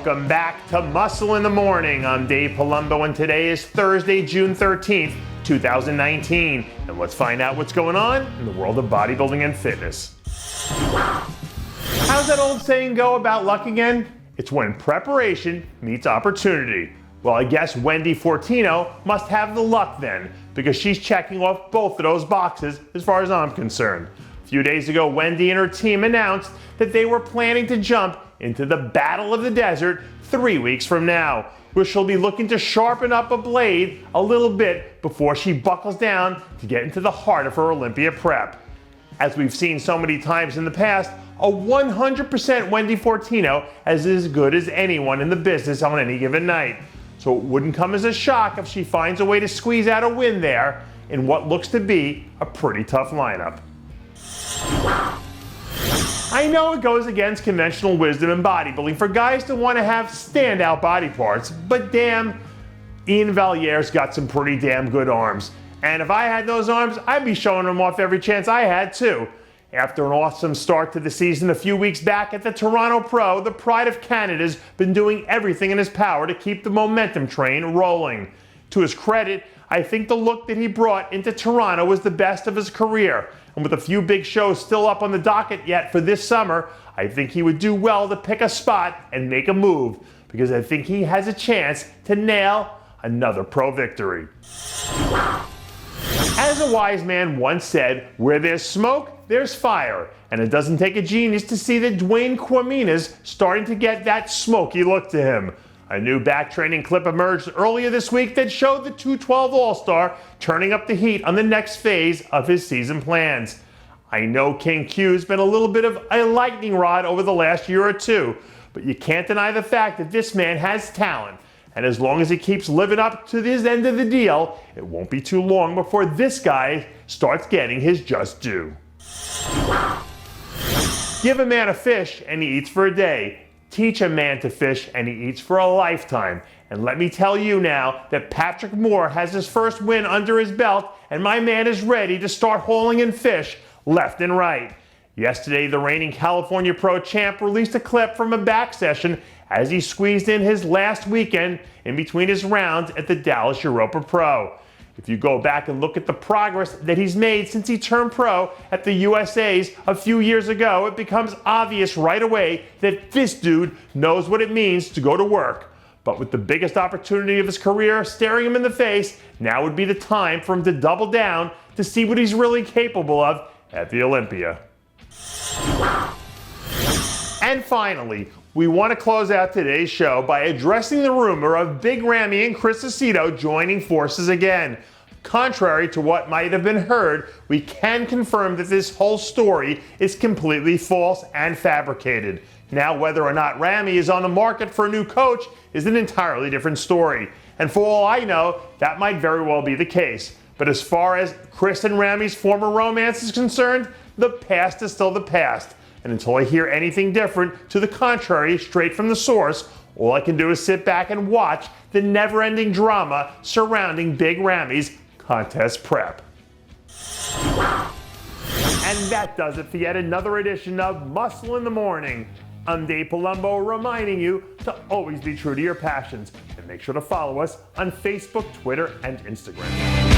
Welcome back to Muscle in the Morning. I'm Dave Palumbo, and today is Thursday, June 13th, 2019. And let's find out what's going on in the world of bodybuilding and fitness. How's that old saying go about luck again? It's when preparation meets opportunity. Well, I guess Wendy Fortino must have the luck then, because she's checking off both of those boxes as far as I'm concerned. A few days ago, Wendy and her team announced that they were planning to jump into the Battle of the Desert 3 weeks from now, where she'll be looking to sharpen up a blade a little bit before she buckles down to get into the heart of her Olympia prep. As we've seen so many times in the past, a 100% Wendy Fortino is as good as anyone in the business on any given night. So it wouldn't come as a shock if she finds a way to squeeze out a win there in what looks to be a pretty tough lineup. I know it goes against conventional wisdom in bodybuilding for guys to want to have standout body parts, but damn, Iain Valliere's got some pretty damn good arms. And if I had those arms, I'd be showing them off every chance I had too. After an awesome start to the season a few weeks back at the Toronto Pro, the Pride of Canada's been doing everything in his power to keep the momentum train rolling. To his credit, I think the look that he brought into Toronto was the best of his career. And with a few big shows still up on the docket yet for this summer, I think he would do well to pick a spot and make a move, because I think he has a chance to nail another pro victory. As a wise man once said, where there's smoke, there's fire. And it doesn't take a genius to see that Dwayne Quamina's starting to get that smoky look to him. A new back training clip emerged earlier this week that showed the 212 All-Star turning up the heat on the next phase of his season plans. I know King Q's been a little bit of a lightning rod over the last year or two, but you can't deny the fact that this man has talent. And as long as he keeps living up to his end of the deal, it won't be too long before this guy starts getting his just due. Give a man a fish and he eats for a day. Teach a man to fish and he eats for a lifetime. And let me tell you now that Patrick Moore has his first win under his belt, and my man is ready to start hauling in fish left and right. Yesterday, the reigning California Pro Champ released a clip from a back session as he squeezed in his last weekend in between his rounds at the Dallas Europa Pro. If you go back and look at the progress that he's made since he turned pro at the USA's a few years ago, it becomes obvious right away that this dude knows what it means to go to work. But with the biggest opportunity of his career staring him in the face, now would be the time for him to double down to see what he's really capable of at the Olympia. And finally, we want to close out today's show by addressing the rumor of Big Ramy and Chris Aceto joining forces again. Contrary to what might have been heard, we can confirm that this whole story is completely false and fabricated. Now, whether or not Ramy is on the market for a new coach is an entirely different story. And for all I know, that might very well be the case. But as far as Chris and Ramy's former romance is concerned, the past is still the past. And until I hear anything different to the contrary straight from the source, all I can do is sit back and watch the never-ending drama surrounding Big Ramy's contest prep. And that does it for yet another edition of Muscle in the Morning. I'm Dave Palumbo, reminding you to always be true to your passions, and make sure to follow us on Facebook, Twitter, and Instagram.